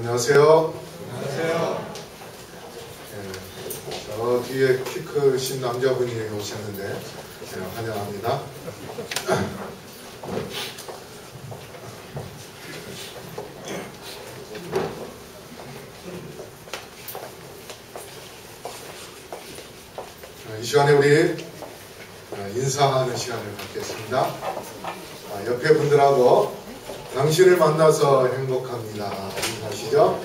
안녕하세요. 안녕하세요. 저 뒤에 키 크신 남자분이 오셨는데 환영합니다. 이 시간에 우리 인사하는 시간을 갖겠습니다. 옆에 분들하고 당신을 만나서 행복합니다. 인사하시죠?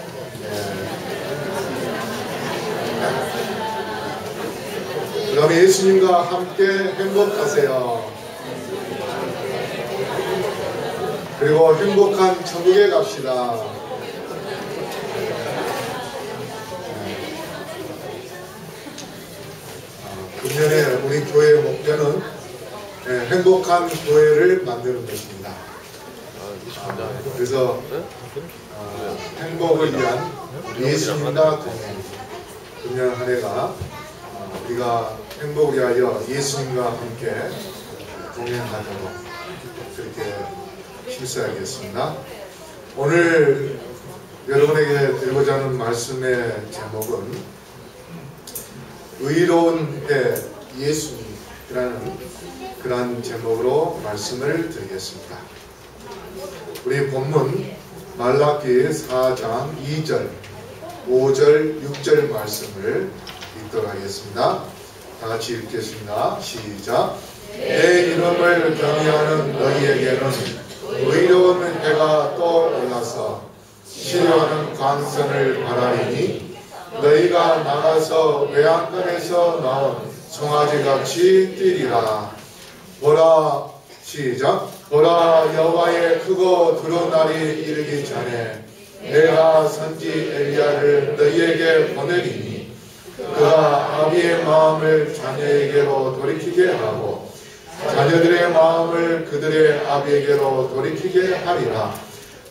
그 다음에 예수님과 함께 행복하세요. 그리고 행복한 천국에 갑시다. 금년에 우리 교회의 목표는 행복한 교회를 만드는 것입니다. 그래서 행복을 위한 예수님과 동행. 금년 한 해가 우리가 행복을 위하여 예수님과 함께 동행하도록 그렇게 힘써야겠습니다. 오늘 여러분에게 드리고자 하는 말씀의 제목은 의로운 해 예수님이라는 그런 제목으로 말씀을 드리겠습니다. 우리 본문 말라기 4장 2절, 5절, 6절 말씀을 읽도록 하겠습니다. 다 같이 읽겠습니다. 시작. 내 이름을 경외하는 너희에게는 의로운 해가 또 올라서 치료하는 광선을 바라리니 너희가 나가서 외양간에서 나온 송아지같이 뛰리라. 보라, 시작. 보라, 여호와의 크고 두려운 날이 이르기 전에 내가 선지 엘리야를 너희에게 보내리니 그가 아비의 마음을 자녀에게로 돌이키게 하고 자녀들의 마음을 그들의 아비에게로 돌이키게 하리라.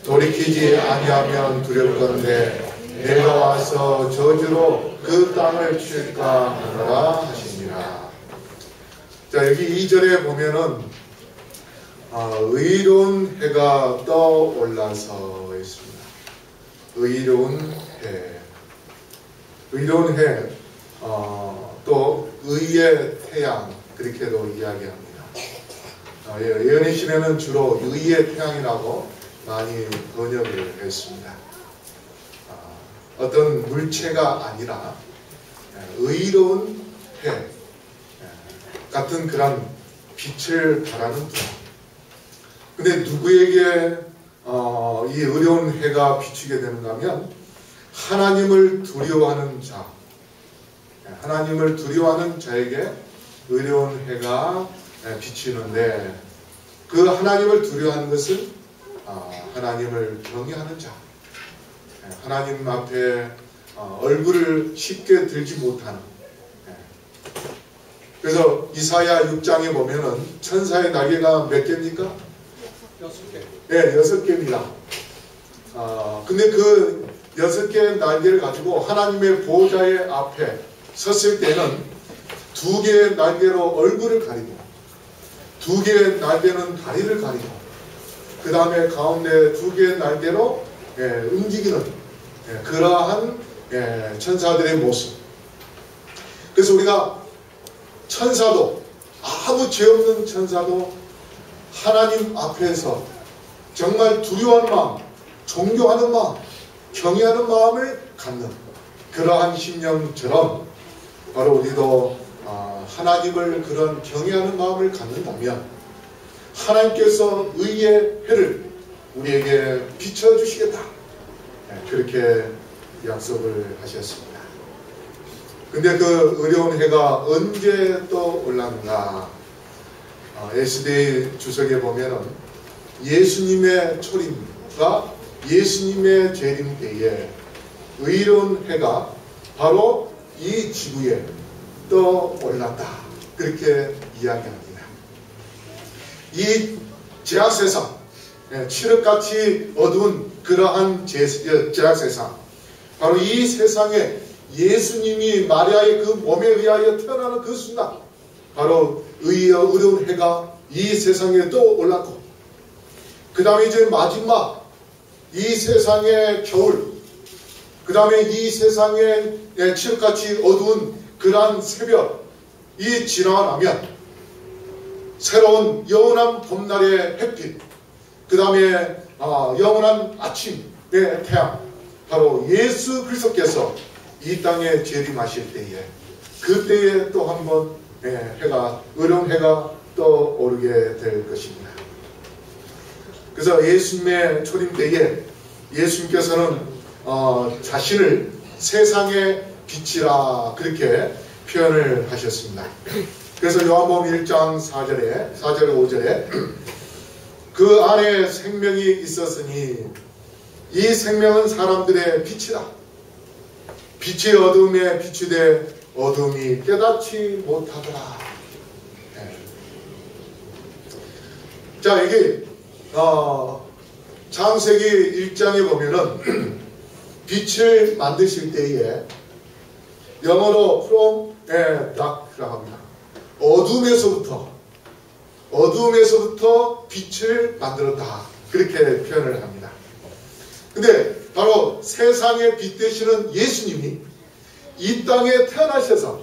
돌이키지 아니하면 두려울 건데 내가 와서 저주로 그 땅을 칠까 하노라 하시니라. 자, 여기 2절에 보면은 의로운 해가 떠올라서 있습니다. 의로운 해. 의로운 해, 또 의의 태양, 그렇게도 이야기합니다. 예언의 시대는 주로 의의 태양이라고 많이 번역을 했습니다. 어떤 물체가 아니라 의로운 해 같은 그런 빛을 발하는 분. 근데 누구에게 이 의로운 해가 비추게 되는가 하면 하나님을 두려워하는 자, 하나님을 두려워하는 자에게 의로운 해가 비추는데 그 하나님을 두려워하는 것은 하나님을 경외하는 자, 하나님 앞에 얼굴을 쉽게 들지 못하는. 그래서 이사야 6장에 보면은 천사의 날개가 몇 개입니까? 6개. 네, 6개입니다. 근데 그 6개의 날개를 가지고 하나님의 보호자의 앞에 섰을 때는 2개의 날개로 얼굴을 가리고 2개의 날개는 다리를 가리고 그 다음에 가운데 2개의 날개로 움직이는 그러한 천사들의 모습. 그래서 우리가 천사도 아무 죄 없는 천사도 하나님 앞에서 정말 두려워하는 마음, 존경하는 마음, 경외하는 마음을 갖는 그러한 심령처럼 바로 우리도 하나님을 그런 경외하는 마음을 갖는다면 하나님께서 의의 해를 우리에게 비춰주시겠다. 그렇게 약속을 하셨습니다. 근데 그 의로운 해가 언제 또 올랐는가? SD 주석에 보면은 예수님의 초림과 예수님의 재림 때에 의로운 해가 바로 이 지구에 떠올랐다. 그렇게 이야기합니다. 이 제약세상, 칠흑같이 어두운 그러한 제약세상, 바로 이 세상에 예수님이 마리아의 그 몸에 의하여 태어나는 그 순간 바로 의로운 해가 이 세상에 떠올랐고 그 다음에 이제 마지막 이 세상의 겨울, 그 다음에 이 세상에 칠흑같이 어두운 그러한 새벽이 지나가 나면 새로운 영원한 봄날의 햇빛, 그 다음에 영원한 아침의 태양, 바로 예수 그리스도께서 이 땅에 재림하실 때에, 그때에 또 한번 해가, 의로운 해가 떠오르게 될 것입니다. 그래서 예수님의 초림 때에 예수님께서는 자신을 세상의 빛이라 그렇게 표현을 하셨습니다. 그래서 요한복음 1장 4절에 5절에 그 안에 생명이 있었으니 이 생명은 사람들의 빛이다. 빛이 어둠에 비추되 어둠이 깨닫지 못하더라. 자, 여기 창세기 1장에 보면은 빛을 만드실 때에 영어로 from dark라고 합니다. 어둠에서부터 빛을 만들었다. 그렇게 표현을 합니다. 근데 바로 세상의 빛 되시는 예수님이 이 땅에 태어나셔서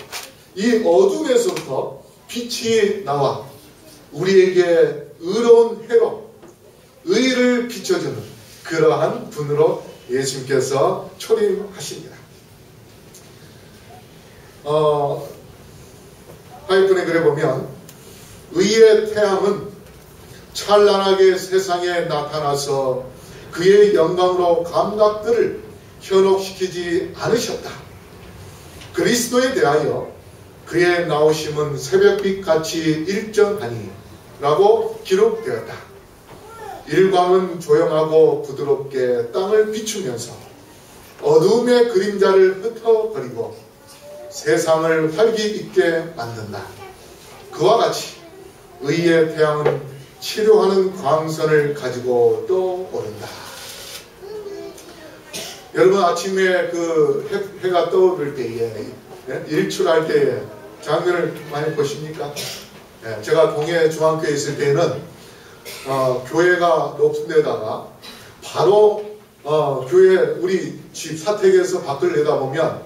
이 어둠에서부터 빛이 나와 우리에게 의로운 해로 의를 비춰주는 그러한 분으로 예수님께서 초림하십니다. 하이픈의 글에 보면 의의 태양은 찬란하게 세상에 나타나서 그의 영광으로 감각들을 현혹시키지 않으셨다. 그리스도에 대하여 그의 나오심은 새벽빛같이 일정하니 라고 기록되었다. 일광은 조용하고 부드럽게 땅을 비추면서 어둠의 그림자를 흩어버리고 세상을 활기 있게 만든다. 그와 같이 의의 태양은 치료하는 광선을 가지고 떠오른다. 여러분 아침에 그 해가 떠오를 때에 일출할 때에 장면을 많이 보십니까? 제가 동해 중앙교회에 있을 때는 교회가 높은 데다가 바로 교회 우리 집 사택에서 밖을 내다보면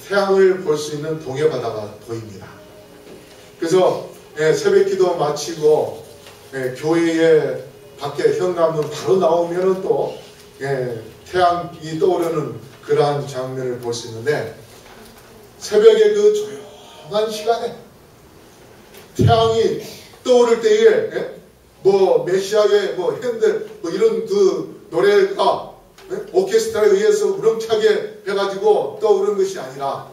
태양을 볼 수 있는 동해 바다가 보입니다. 그래서 새벽기도 마치고 교회에 밖에 현관문 바로 나오면은 또 태양이 떠오르는 그러한 장면을 볼 수 있는데, 새벽에 그 조용한 시간에 태양이 떠오를 때에 뭐 메시아의 뭐 핸들 뭐 이런 그 노래가 오케스트라에 의해서 우렁차게 해가지고 떠오르는 것이 아니라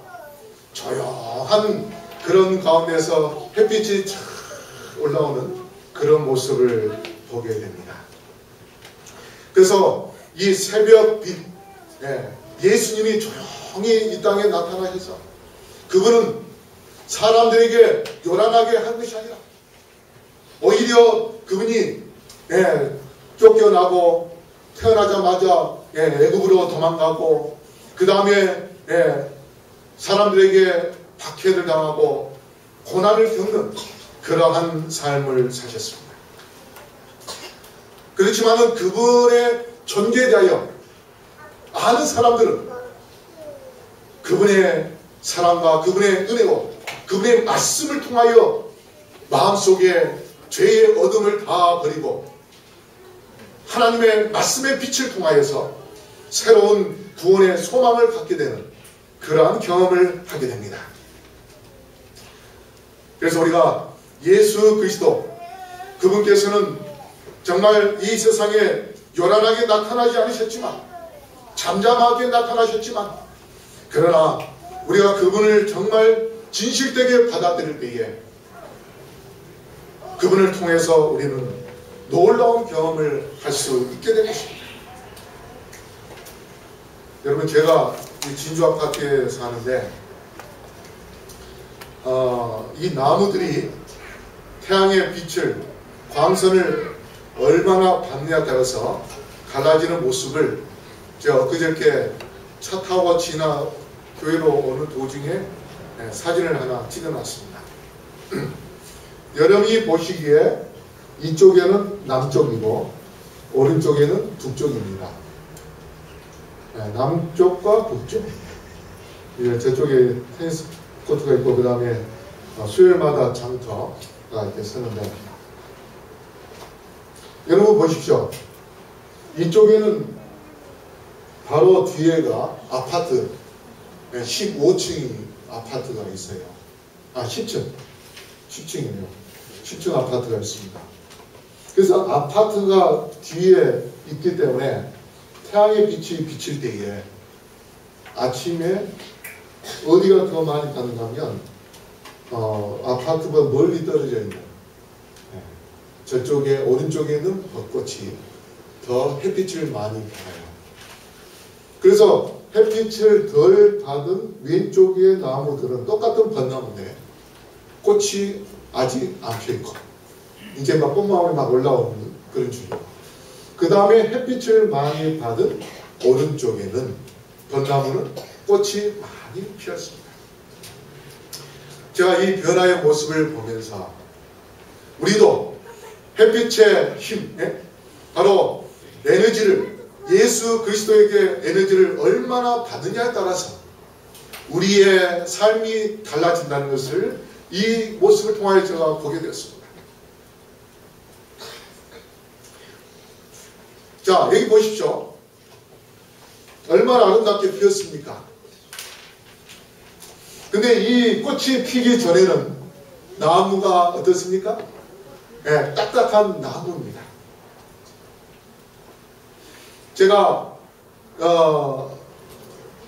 조용한 그런 가운데서 햇빛이 쫙 올라오는 그런 모습을 보게 됩니다. 그래서 이 새벽빛, 예수님이 조용히 이 땅에 나타나셔서 그분은 사람들에게 요란하게 한 것이 아니라 오히려 그분이 쫓겨나고 태어나자마자 애굽으로 도망가고 그 다음에 사람들에게 박해를 당하고 고난을 겪는 그러한 삶을 사셨습니다. 그렇지만은 그분의 존재에 대하여 아는 사람들은 그분의 사랑과 그분의 은혜로 그분의 말씀을 통하여 마음속에 죄의 어둠을 다 버리고 하나님의 말씀의 빛을 통하여서 새로운 구원의 소망을 갖게 되는 그러한 경험을 하게 됩니다. 그래서 우리가 예수 그리스도 그분께서는 정말 이 세상에 요란하게 나타나지 않으셨지만 잠잠하게 나타나셨지만 그러나 우리가 그분을 정말 진실되게 받아들일 때에 그분을 통해서 우리는 놀라운 경험을 할 수 있게 된 것입니다. 여러분 제가 진주 아파트에 사는데 이 나무들이 태양의 빛을 광선을 얼마나 받느냐에 따라서 갈라지는 모습을 제가 엊그저께 차 타고 지나 교회로 오는 도중에 사진을 하나 찍어놨습니다. 여러분이 보시기에 이쪽에는 남쪽이고 오른쪽에는 북쪽입니다. 남쪽과 북쪽. 예, 저쪽에 테니스 코트가 있고 그 다음에 수요일마다 장터가 이렇게 서는데 여러분 보십시오. 이쪽에는 바로 뒤에가 아파트 15층이 아파트가 있어요. 10층이네요. 10층 아파트가 있습니다. 그래서 아파트가 뒤에 있기 때문에 태양의 빛이 비칠 때에 아침에 어디가 더 많이 받는가 하면 아파트보다 멀리 떨어져 있는 저쪽에 오른쪽에 있는 벚꽃이 더 햇빛을 많이 받아요. 그래서 햇빛을 덜 받은 왼쪽의 나무들은 똑같은 벚나무인데 꽃이 아직 안 펴있고 이제 막 꽃마을이 막 올라오는 그런 중이에요. 그 다음에 햇빛을 많이 받은 오른쪽에는 벚나무는 꽃이 많이 피었습니다. 제가 이 변화의 모습을 보면서 우리도 햇빛의 힘, 바로 에너지를 예수 그리스도에게 에너지를 얼마나 받느냐에 따라서 우리의 삶이 달라진다는 것을 이 모습을 통하여 제가 보게 되었습니다. 자, 여기 보십시오. 얼마나 아름답게 피었습니까? 근데 이 꽃이 피기 전에는 나무가 어떻습니까? 딱딱한 나무입니다. 제가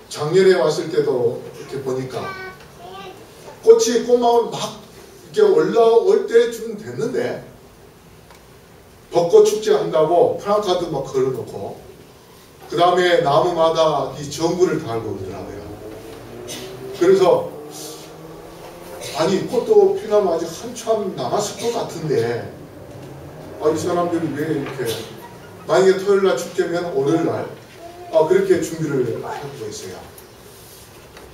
작년에 왔을 때도 이렇게 보니까 꽃이 꽃마을 막 이렇게 올라올 때쯤 됐는데 벚꽃 축제 한다고 프랑카드 막 걸어놓고 그 다음에 나무마다 이 전구를 달고 그러더라고요. 그래서 아니 꽃도 피나면 아직 한참 남았을 것 같은데 이 사람들이 왜 이렇게 만약에 토요일날 축제면 월요일날 그렇게 준비를 하고 있어요.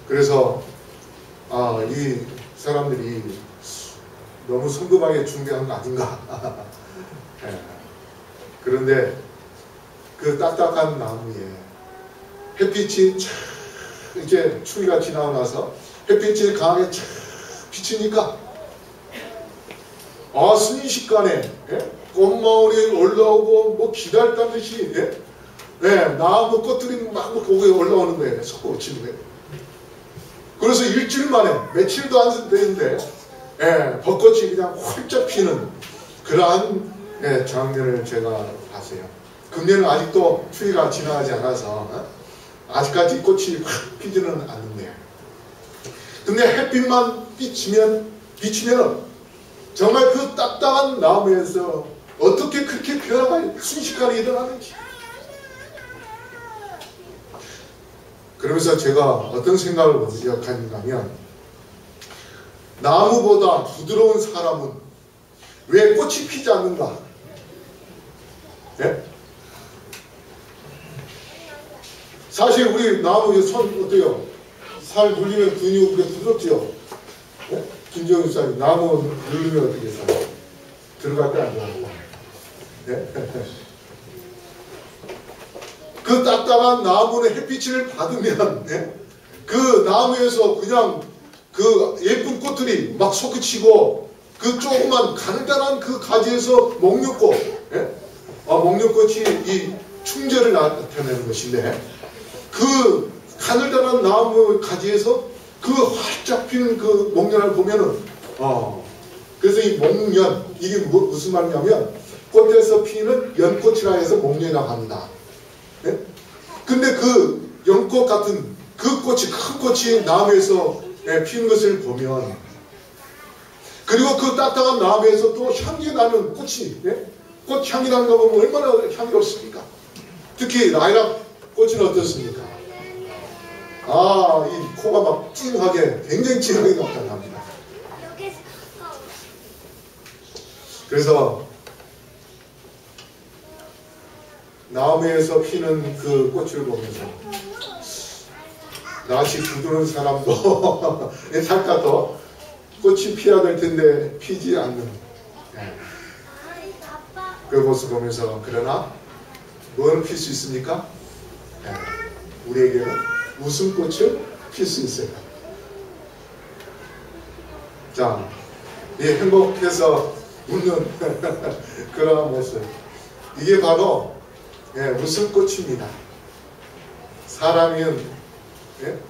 그래서 이 사람들이 너무 성급하게 준비한 거 아닌가. 네. 그런데 그 딱딱한 나무에 햇빛이 쫙 이렇게 추위가 지나고 나서 햇빛이 강하게 쫙 비치니까 순식간에 꽃마을이 올라오고 뭐 기다렸다듯이 나무 꽃들이 막 거기에 올라오는 거예요. 솟구치는 거예요. 그래서 일주일 만에 며칠도 안 되는데 벚꽃이 그냥 활짝 피는 그러한 장면을 제가 봤어요. 금년은 아직도 추위가 지나가지 않아서 아직까지 꽃이 확 피지는 않는데 근데 햇빛만 비치면 정말 그 딱딱한 나무에서 어떻게 그렇게 변화가 순식간에 일어나는지. 그러면서 제가 어떤 생각을 먼저 가진가 하면 나무보다 부드러운 사람은 왜 꽃이 피지 않는가? 사실 우리 나무에 손 어때요? 살 눌리면 근육이 부드럽지요? 김정은 쌀이 나무 누르면 어떻게 살아요? 들어갈 때 안 들어가고. 그 딱딱한 나무는 햇빛을 받으면 그 나무에서 그냥 그 예쁜 꽃들이 막 솟구치고 그 조그만 가느다란 그 가지에서 목련꽃, 목련꽃이 이 충절을 나타내는 것인데 그 가느다란 나무 가지에서 그 활짝 피는 그 목련을 보면은 그래서 이 목련 이게 무슨 말이냐면 꽃에서 피는 연꽃이라 해서 목련이라고 합니다. 근데 그 연꽃 같은 그 꽃이 큰 꽃이 나무에서 피는 것을 보면 그리고 그 딱딱한 나무에서 또 향기 나는 꽃이 꽃 향기 나는 거 보면 얼마나 향기롭습니까? 특히 라이락 꽃은 어떻습니까? 이 코가 막 찡하게 굉장히 찡하게 나타납니다. 그래서 나무에서 피는 그 꽃을 보면서 나같이 부드러운 사람도 살까도 꽃이 피어야 될 텐데 피지 않는 그 모습 보면서 그러나 뭐는 필 수 있습니까? 우리에게는 웃음꽃을 필 수 있어요. 자, 이 행복해서 웃는 그런 모습, 이게 바로 웃음꽃입니다. 사람은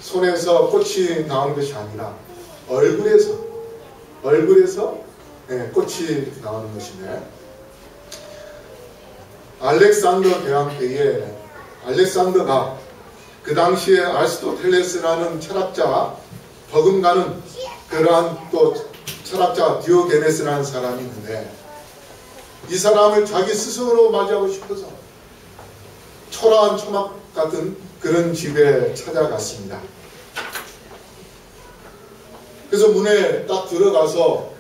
손에서 꽃이 나오는 것이 아니라 얼굴에서 꽃이 나오는 것이네. 알렉산더 대왕 때에 알렉산더가 그 당시에 아리스토텔레스라는 철학자와 버금가는 그러한 또 철학자 디오게네스라는 사람이 있는데, 이 사람을 자기 스승으로 맞이하고 싶어서 초라한 초막 같은 그런 집에 찾아갔습니다. 그래서 문에 딱 들어가서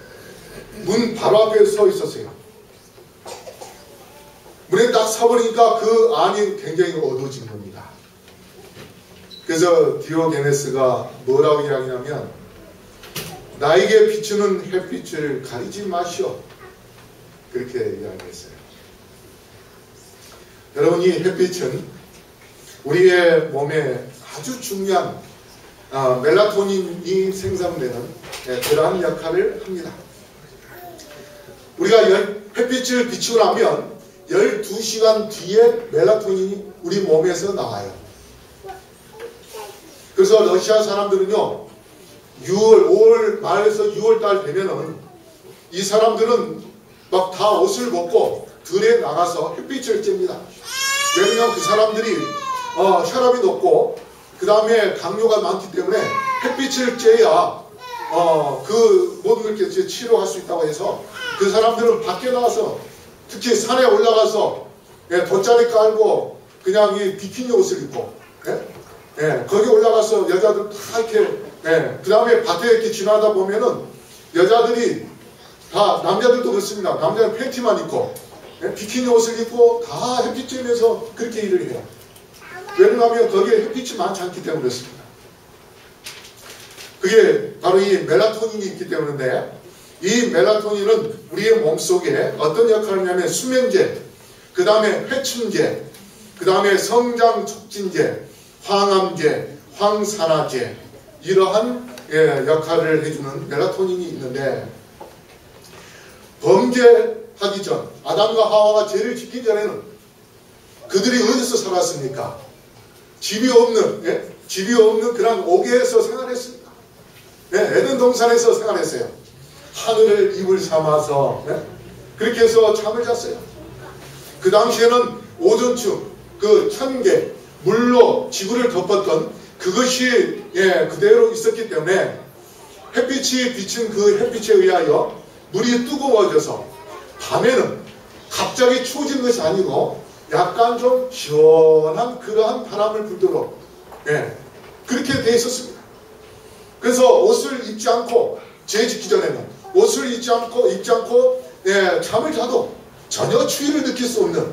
문 바로 앞에 서 있었어요. 문에 딱 서버리니까 그 안이 굉장히 어두워진 겁니다. 그래서 디오게네스가 뭐라고 이야기하냐면, 나에게 비추는 햇빛을 가리지 마시오, 그렇게 이야기했어요. 여러분, 이 햇빛은 우리의 몸에 아주 중요한 멜라토닌이 생성되는 그러한 역할을 합니다. 우리가 햇빛을 비추고 나면 12시간 뒤에 멜라토닌이 우리 몸에서 나와요. 그래서 러시아 사람들은요, 5월 말에서 6월달 되면은 이 사람들은 막 다 옷을 벗고 들에 나가서 햇빛을 쬐입니다. 왜냐면 그 사람들이 혈압이 높고 그 다음에 당뇨가 많기 때문에 햇빛을 쬐야 그 모든 걸 치료할 수 있다고 해서 그 사람들은 밖에 나와서, 특히 산에 올라가서 돗자리 깔고 그냥 이 비키니 옷을 입고 거기 올라가서 여자들 다 이렇게 그 다음에 밖에 이렇게 지나다 보면은 여자들이 다, 남자들도 그렇습니다. 남자는 팬티만 입고 비키니 옷을 입고 다 햇빛 쬐면서 그렇게 일을 해요. 왜냐하면 거기에 햇빛이 많지 않기 때문에 그렇습니다. 그게 바로 이 멜라토닌이 있기 때문인데, 이 멜라토닌은 우리의 몸속에 어떤 역할을 하냐면 수면제, 그 다음에 회춘제, 그 다음에 성장 촉진제, 항암제, 황산화제, 이러한 역할을 해주는 멜라토닌이 있는데, 범죄하기 전 아담과 하와가 죄를 짓기 전에는 그들이 어디서 살았습니까? 집이 없는 그런 옥에서 생활했습니다. 에덴 동산에서 생활했어요. 하늘을 이불 삼아서 그렇게 해서 잠을 잤어요. 그 당시에는 오존층, 그 천개, 물로 지구를 덮었던 그것이 그대로 있었기 때문에 햇빛이 비친 그 햇빛에 의하여 물이 뜨거워져서 밤에는 갑자기 추워지는 것이 아니고 약간 좀 시원한 그러한 바람을 불도록 그렇게 돼 있었습니다. 그래서 옷을 입지 않고, 죄 짓기 전에는 옷을 입지 않고 잠을 자도 전혀 추위를 느낄 수 없는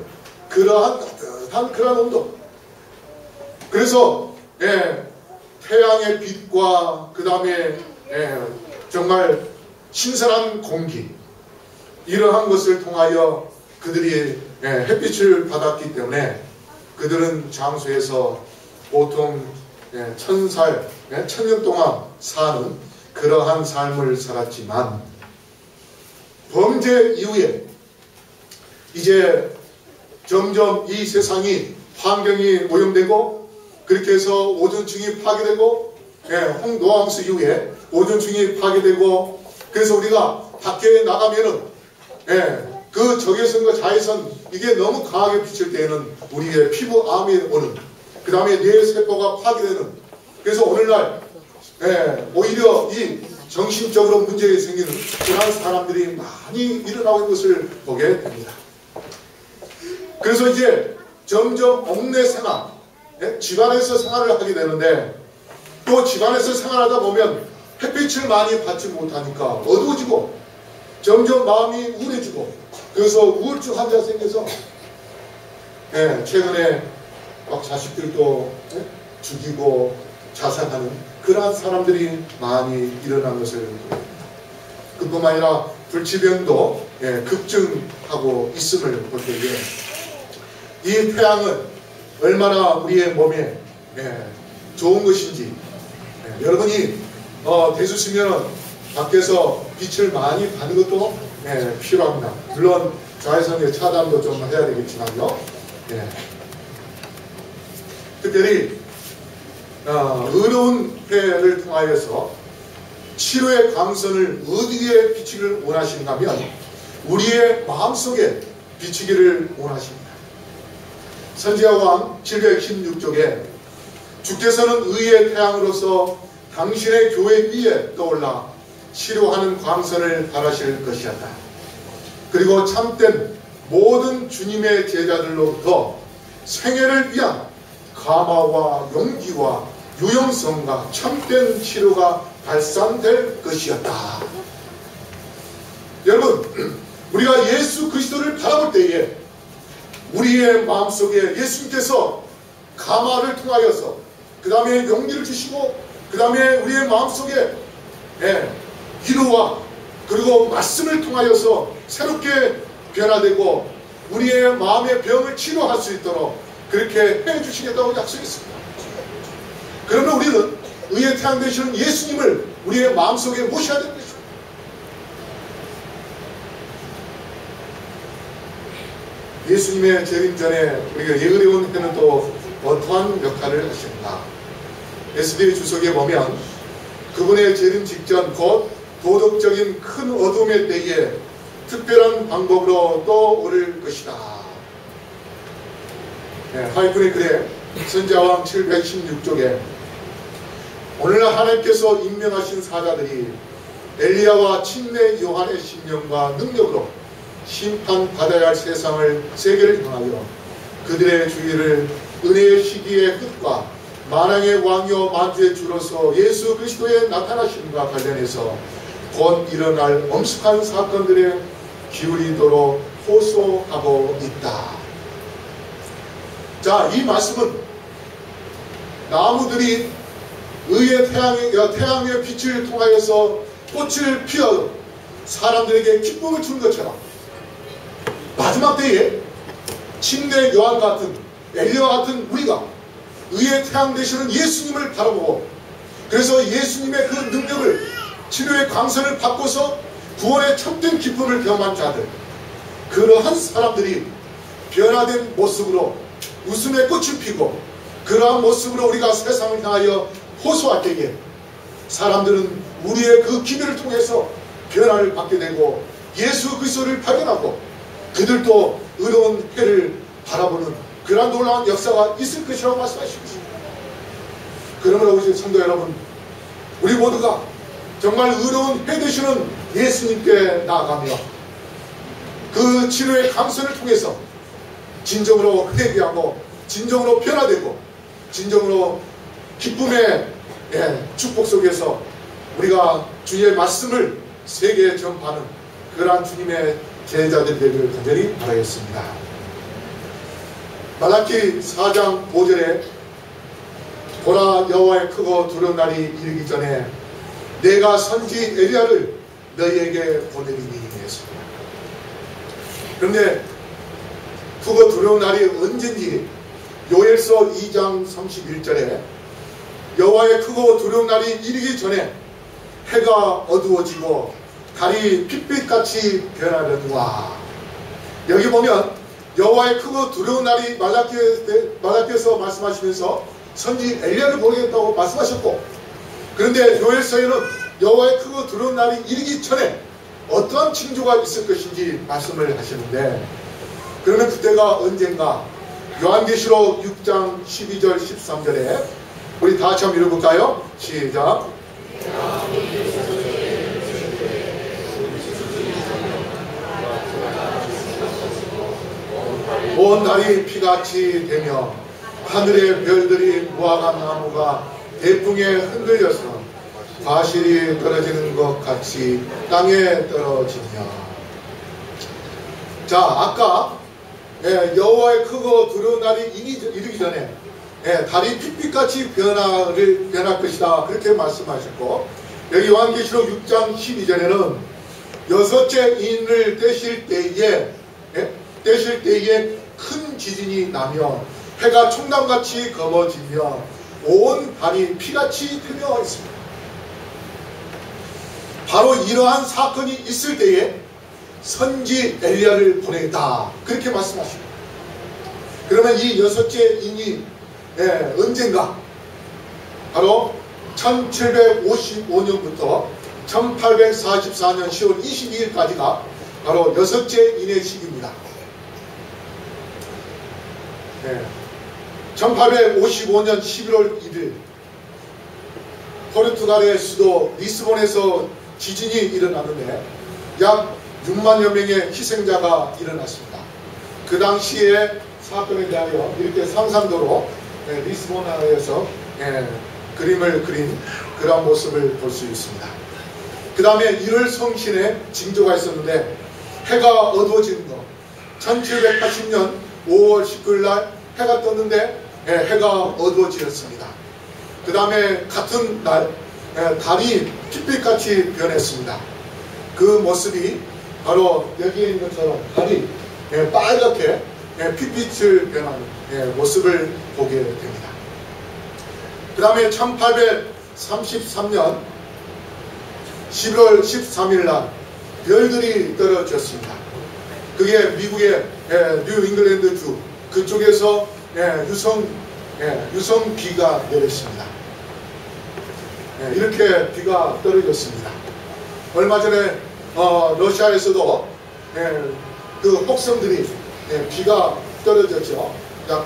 그러한 따뜻한 그런 온도. 그래서 태양의 빛과 그 다음에 정말 신선한 공기, 이러한 것을 통하여 그들이 햇빛을 받았기 때문에 그들은 장소에서 보통 1000살, 1000년 동안 사는 그러한 삶을 살았지만, 범죄 이후에 이제 점점 이 세상이 환경이 오염되고, 그렇게 해서 오존층이 파괴되고, 홍노왕수 이후에 오존층이 파괴되고, 그래서 우리가 밖에 나가면은 그 적외선과 자외선, 이게 너무 강하게 비칠 때에는 우리의 피부암이 오는, 그 다음에 뇌세포가 파괴되는, 그래서 오늘날 오히려 이 정신적으로 문제가 생기는 그런 사람들이 많이 일어나고 있는 것을 보게 됩니다. 그래서 이제 점점 옥내 생활, 집안에서 생활을 하게 되는데, 또 집안에서 생활하다 보면 햇빛을 많이 받지 못하니까 어두워지고 점점 마음이 우울해지고, 그래서 우울증 환자가 생겨서 최근에 막 자식들도 죽이고 자살하는 그러한 사람들이 많이 일어난 것을 보입니다. 그뿐만 아니라 불치병도 급증하고 있음을 볼 때에, 이 태양은 얼마나 우리의 몸에 좋은 것인지, 여러분이 되수시면 밖에서 빛을 많이 받는 것도 필요합니다. 물론 자외선의 차단도 좀 해야 되겠지만요. 특별히 의로운 회를 통하여서 치료의 광선을 어디에 비치기를 원하시는가 하면 우리의 마음속에 비치기를 원하십니다. 선지자왕 716쪽에 주께서는 의의 태양으로서 당신의 교회 위에 떠올라 치료하는 광선을 발하실 것이었다. 그리고 참된 모든 주님의 제자들로부터 생애를 위한 감화와 용기와 유용성과 참된 치료가 발산될 것이었다. 여러분, 우리가 예수 그리스도를 바라볼 때에 우리의 마음속에 예수님께서 감화를 통하여서 그 다음에 용기를 주시고 그 다음에 우리의 마음속에 위로와 그리고 말씀을 통하여서 새롭게 변화되고 우리의 마음의 병을 치료할 수 있도록 그렇게 해주시겠다고 약속했습니다. 그러면 우리는 의의 태양 되시는 예수님을 우리의 마음속에 모셔야 되는 것입니다. 예수님의 재림 전에 우리가 예의로운 해는 또 어떠한 역할을 하십니까? SB 주석에 보면 그분의 재림 직전 곧 도덕적인 큰 어둠의 때에 특별한 방법으로 떠오를 것이다. 하이픈의 글에 선지자왕 716쪽에 오늘날 하나님께서 임명하신 사자들이 엘리야와 침례 요한의 신령과 능력으로 심판받아야 할 세계를 향하여 그들의 주의를 은혜의 시기의 끝과 만왕의 왕이요 만주의 주로서 예수 그리스도의 나타나심과 관련해서 곧 일어날 엄숙한 사건들에 기울이도록 호소하고 있다. 자, 이 말씀은 나무들이 의의 태양의 빛을 통하여서 꽃을 피워 사람들에게 기쁨을 주는 것처럼 마지막 때에 침례 요한 같은 엘리야 같은 우리가 의의 태양 되시는 예수님을 바라보고 그래서 예수님의 그 능력을 치료의 광선을 받고서 구원의 참된 기쁨을 경험한 자들, 그러한 사람들이 변화된 모습으로 웃음의 꽃을 피고 그러한 모습으로 우리가 세상을 향하여 호소할 때에 사람들은 우리의 그 기별을 통해서 변화를 받게 되고 예수 그리스도를 발견하고 그들도 의로운 해를 바라보는 그러한 놀라운 역사가 있을 것이라고 말씀하십니다. 그러므로 우리 성도 여러분, 우리 모두가 정말 의로운 해 되시는 예수님께 나아가며 그 치료의 강선을 통해서 진정으로 회개하고 진정으로 변화되고 진정으로 기쁨의 축복 속에서 우리가 주의 말씀을 세계에 전파하는 그러한 주님의 제자들 되기를 간절히 바라겠습니다. 말라기 4장 5절에 보라 여호와의 크고 두려운 날이 이르기 전에 내가 선지 엘리야를 너희에게 보내리니 했습니다. 그런데 크고 두려운 날이 언제인지 요엘서 2장 31절에 여호와의 크고 두려운 날이 이르기 전에 해가 어두워지고 달이 핏빛같이 변하려니와. 여기 보면 여호와의 크고 두려운 날이 말라기에서 말씀하시면서 선지 엘리야를 보내겠다고 말씀하셨고, 그런데 요엘서에는 여호와의 크고 두려운 날이 이르기 전에 어떠한 징조가 있을 것인지 말씀을 하시는데, 그러면 그때가 언젠가 요한계시록 6장 12절 13절에 우리 다 같이 한번 읽어볼까요? 시작. 온 날이 피같이 되며 하늘의 별들이 무화과 나무가 대풍에 흔들려서 과실이 떨어지는 것 같이 땅에 떨어지며. 자, 아까 여호와의 크고 두려운 날이 이르기 전에 달이 핏빛같이 변할 것이다, 그렇게 말씀하셨고, 여기 요한계시록 6장 12절에는 여섯째 인을 떼실 때에 큰 지진이 나며 해가 총담같이 검어지며 온 발이 피같이 되며 있습니다. 바로 이러한 사건이 있을 때에 선지 엘리야를 보내겠다, 그렇게 말씀하십니다. 그러면 이 여섯째 인이 언젠가 바로 1755년부터 1844년 10월 22일까지가 바로 여섯째 인의 시기입니다. 1855년 11월 1일 포르투갈의 수도 리스본에서 지진이 일어나는데 약 6만여 명의 희생자가 일어났습니다. 그 당시에 사건에 대하여 이렇게 상상도로 리스본에서 그림을 그린 그런 모습을 볼 수 있습니다. 그 다음에 1월 성신의 징조가 있었는데 해가 어두워지는 것, 1780년 5월 19일 날 해가 떴는데 해가 어두워지었습니다. 그 다음에 같은 날 달이 핏빛같이 변했습니다. 그 모습이 바로 여기에 있는 것처럼 달이 빨갛게 핏빛을 변하는 모습을 보게 됩니다. 그 다음에 1833년 11월 13일 날 별들이 떨어졌습니다. 그게 미국의 뉴 잉글랜드주 그쪽에서 유성 비가 내렸습니다. 이렇게 비가 떨어졌습니다. 얼마 전에 러시아에서도 그 혹성들이 비가 떨어졌죠. 약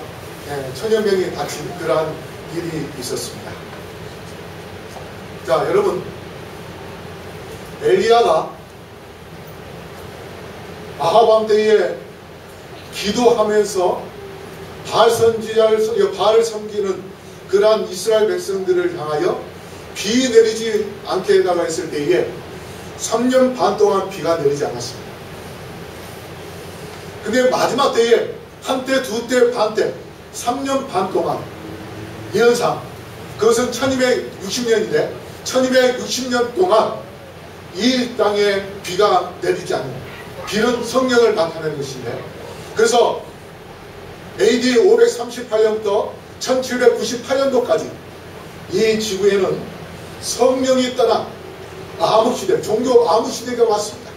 1000여 명이 다친 그러한 일이 있었습니다. 자, 여러분, 엘리야가 아합 왕 때에 기도하면서 바알을 섬기는 그러한 이스라엘 백성들을 향하여 비 내리지 않게 해달라 했을 때에 3년 반 동안 비가 내리지 않았습니다. 근데 마지막 때에 한때, 두때, 반때 3년 반 동안 예언상, 그것은 1260년인데 1260년 동안 이 땅에 비가 내리지 않는, 비는 성령을 나타내는 것인데, 그래서 AD 538년부터 1798년도까지 이 지구에는 성령이 떠난 암흑시대, 종교 암흑시대가 왔습니다.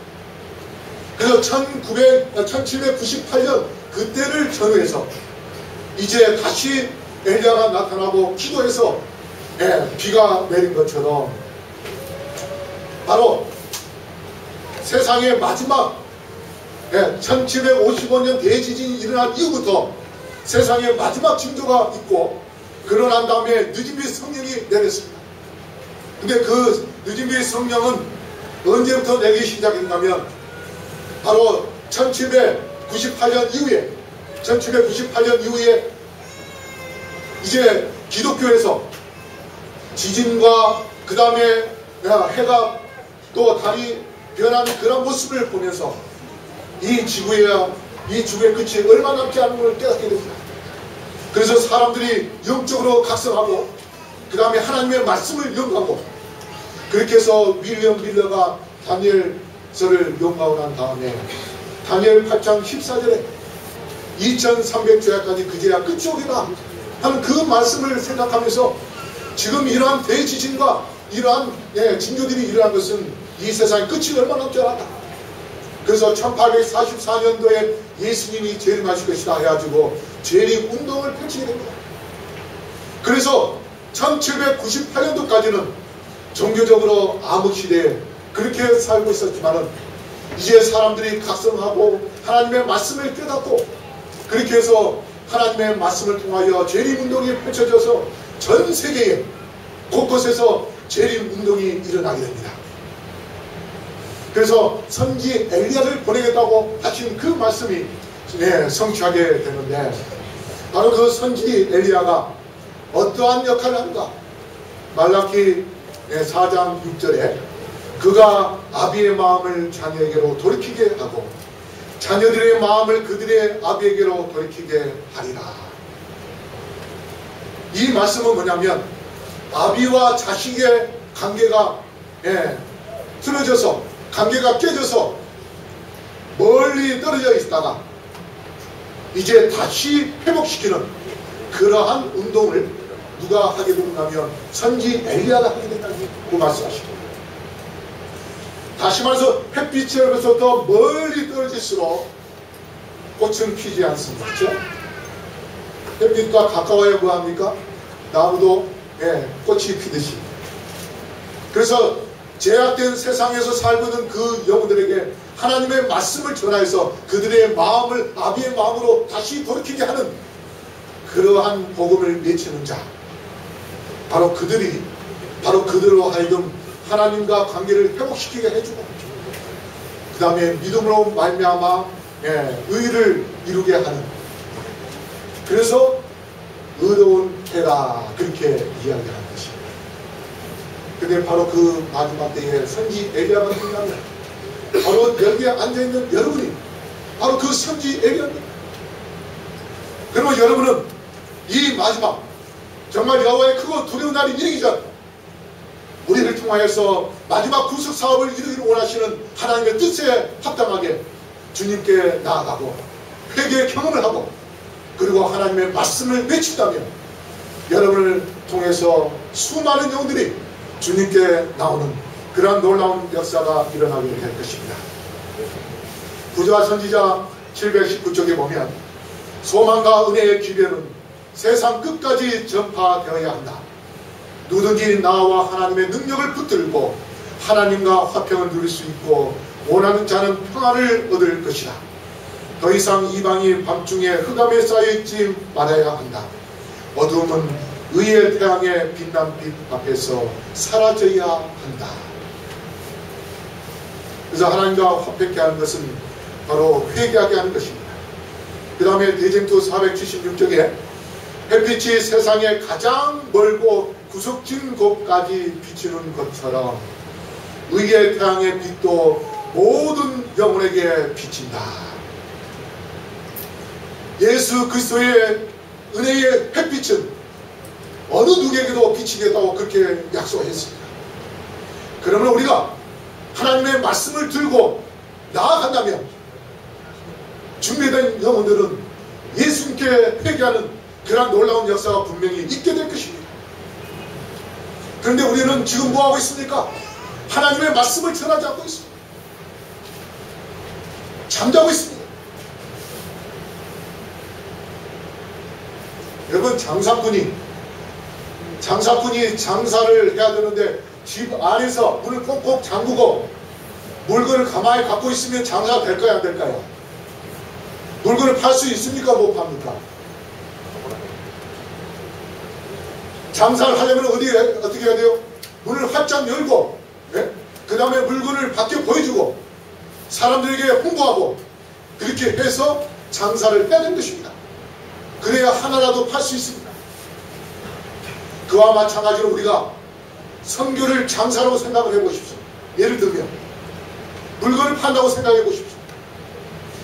그래서 1798년 그때를 전후해서 이제 다시 엘리야가 나타나고 기도해서 비가 내린 것처럼 바로 세상의 마지막 1755년 대지진이 일어난 이후부터 세상에 마지막 징조가 있고, 그러난 다음에 느짐비 성령이 내렸습니다. 근데 그 느짐비 성령은 언제부터 내리기 시작했냐면 바로 1798년 이후에 이제 기독교에서 지진과 그 다음에 해가 또 달이 변하는 그런 모습을 보면서 이 지구의 끝이 얼마 남지 않은 걸 깨닫게 됩니다. 그래서 사람들이 영적으로 각성하고 그 다음에 하나님의 말씀을 연구하고, 그렇게 해서 윌리엄 밀러가 다니엘서를 연구하고 난 다음에 다니엘 8장 14절에 2300조야까지 그제야 끝이 오리라 하는 그 말씀을 생각하면서 지금 이러한 대지진과 이러한 징조들이 일어난 것은 이 세상의 끝이 얼마 남지 않았다. 그래서 1844년도에 예수님이 재림하실 것이다 해가지고 재림 운동을 펼치게 됩니다. 그래서 1798년도까지는 종교적으로 암흑시대에 그렇게 살고 있었지만은 이제 사람들이 각성하고 하나님의 말씀을 깨닫고, 그렇게 해서 하나님의 말씀을 통하여 재림 운동이 펼쳐져서 전 세계에 곳곳에서 재림 운동이 일어나게 됩니다. 그래서 선지 엘리야를 보내겠다고 하신 그 말씀이 성취하게 되는데, 바로 그 선지 엘리야가 어떠한 역할을 하는가? 말라키 4장 6절에 그가 아비의 마음을 자녀에게로 돌이키게 하고 자녀들의 마음을 그들의 아비에게로 돌이키게 하리라. 이 말씀은 뭐냐면 아비와 자식의 관계가 틀어져서, 관계가 깨져서 멀리 떨어져 있다가 이제 다시 회복시키는 그러한 운동을 누가 하게 되는가면 선지 엘리야가 하게 된다고 말씀하십니다. 다시 말해서 햇빛으로부터 멀리 떨어질수록 꽃은 피지 않습니다. 그렇죠? 햇빛과 가까워야 뭐합니까? 나무도 꽃이 피듯이. 그래서 제약된 세상에서 살고 있는 그 영혼들에게 하나님의 말씀을 전하여서 그들의 마음을 아비의 마음으로 다시 돌이키게 하는 그러한 복음을 외치는 자, 바로 그들로 하여금 하나님과 관계를 회복시키게 해주고, 그 다음에 믿음으로 말미암아 의를 이루게 하는, 그래서 의로운 해라 그렇게 이야기하는 것입니다. 근데 바로 그 마지막 때에 선지 엘리야가 등장하면 바로 여기에 앉아있는 여러분이 바로 그 선지 엘리야입니다. 그러면 여러분은 이 마지막 정말 여호와의 크고 두려운 날이 이르기 전 우리를 통하여서 마지막 구속 사업을 이루기를 원하시는 하나님의 뜻에 합당하게 주님께 나아가고 회개의 경험을 하고 그리고 하나님의 말씀을 외친다면 여러분을 통해서 수많은 영혼들이 주님께 나오는 그러한 놀라운 역사가 일어나게 될 것입니다. 부조와 선지자 719쪽에 보면 소망과 은혜의 기별은 세상 끝까지 전파되어야 한다. 누구든지 나와 하나님의 능력을 붙들고 하나님과 화평을 누릴 수 있고 원하는 자는 평안을 얻을 것이다. 더 이상 이방이 밤중에 흑암에 쌓여있지 말아야 한다. 어두움은 의의 태양의 빛난 빛 앞에서 사라져야 한다. 그래서 하나님과 화평케 하는 것은 바로 회개하게 하는 것입니다. 그 다음에 대쟁투 476쪽에 햇빛이 세상에 가장 멀고 구석진 곳까지 비치는 것처럼 의의 태양의 빛도 모든 영혼에게 비친다. 예수 그리스도의 은혜의 햇빛은 어느 누구에게도 비치겠다고 그렇게 약속했습니다. 그러면 우리가 하나님의 말씀을 들고 나아간다면 준비된 영혼들은 예수님께 회개하는 그러한 놀라운 역사가 분명히 있게 될 것입니다. 그런데 우리는 지금 뭐하고 있습니까? 하나님의 말씀을 전하지 않고 있습니다. 잠자고 있습니다. 여러분, 장사꾼이 장사를 해야 되는데 집 안에서 문을 꼭꼭 잠그고 물건을 가만히 갖고 있으면 장사가 될까요, 안 될까요? 물건을 팔 수 있습니까, 못 팝니까? 장사를 하려면 어떻게 해야 돼요? 문을 활짝 열고 그 다음에 물건을 밖에 보여주고 사람들에게 홍보하고 그렇게 해서 장사를 해야 되는 것입니다. 그래야 하나라도 팔 수 있습니다. 그와 마찬가지로 우리가 선교를 장사라고 생각을 해보십시오. 예를 들면 물건을 판다고 생각해 보십시오.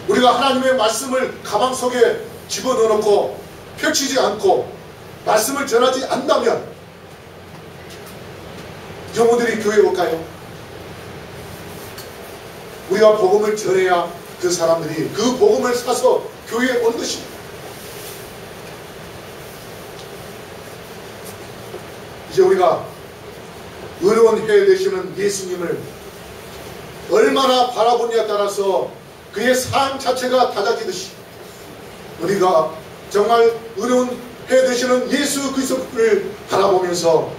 우리가 하나님의 말씀을 가방 속에 집어넣어놓고 펼치지 않고 말씀을 전하지 않는다면 영혼들이 교회에 올까요? 우리가 복음을 전해야 그 사람들이 그 복음을 사서 교회에 온 것입니다. 이제 우리가 의로운 해 되시는 예수님을 얼마나 바라보느냐에 따라서 그의 삶 자체가 달라지듯이 우리가 정말 의로운 해 되시는 예수 그리스도를 바라보면서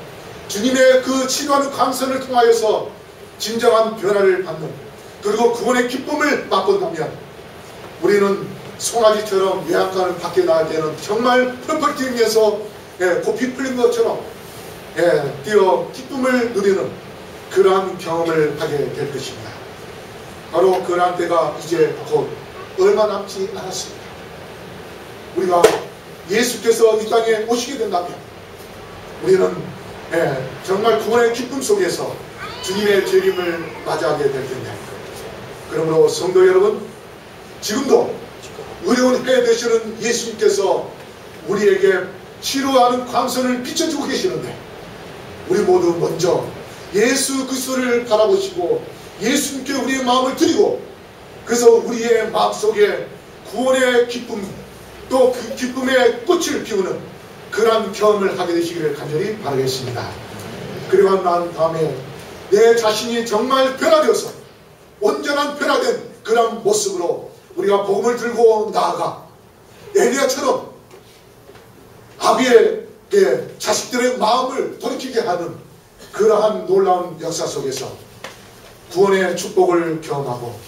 주님의 그 치료하는 광선을 통하여서 진정한 변화를 받는 그리고 구원의 기쁨을 맛본다면 우리는 송아지처럼 외양간을 밖에 나갈 때는 정말 펄펄 뛰면서 고피 풀린 것처럼 뛰어 기쁨을 누리는 그러한 경험을 하게 될 것입니다. 바로 그러한 때가 이제 곧 얼마 남지 않았습니다. 우리가 예수께서 이 땅에 오시게 된다면 우리는 정말 구원의 기쁨 속에서 주님의 재림을 맞이하게 될 텐데, 그러므로 성도 여러분, 지금도 의로운 해 되시는 예수님께서 우리에게 치료하는 광선을 비춰주고 계시는데 우리 모두 먼저 예수 그리스도를 바라보시고 예수님께 우리의 마음을 드리고 그래서 우리의 마음속에 구원의 기쁨 또 그 기쁨의 꽃을 피우는 그러한 경험을 하게 되시기를 간절히 바라겠습니다. 그리고 난 다음에 내 자신이 정말 변화되어서 온전한 변화된 그런 모습으로 우리가 복음을 들고 나아가 엘리야처럼 아비에게 자식들의 마음을 돌이키게 하는 그러한 놀라운 역사 속에서 구원의 축복을 경험하고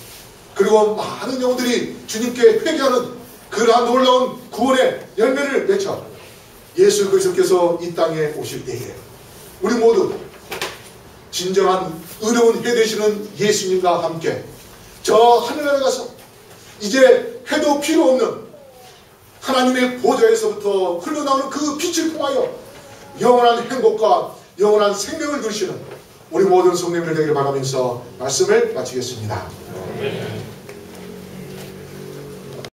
그리고 많은 영혼들이 주님께 회개하는 그러한 놀라운 구원의 열매를 맺혀 예수 그리스도께서 이 땅에 오실 때에 우리 모두 진정한 의로운 해 되시는 예수님과 함께 저 하늘나라에 가서 이제 해도 필요 없는 하나님의 보좌에서부터 흘러나오는 그 빛을 통하여 영원한 행복과 영원한 생명을 누리시는 우리 모든 성도님들 되기를 바라면서 말씀을 마치겠습니다.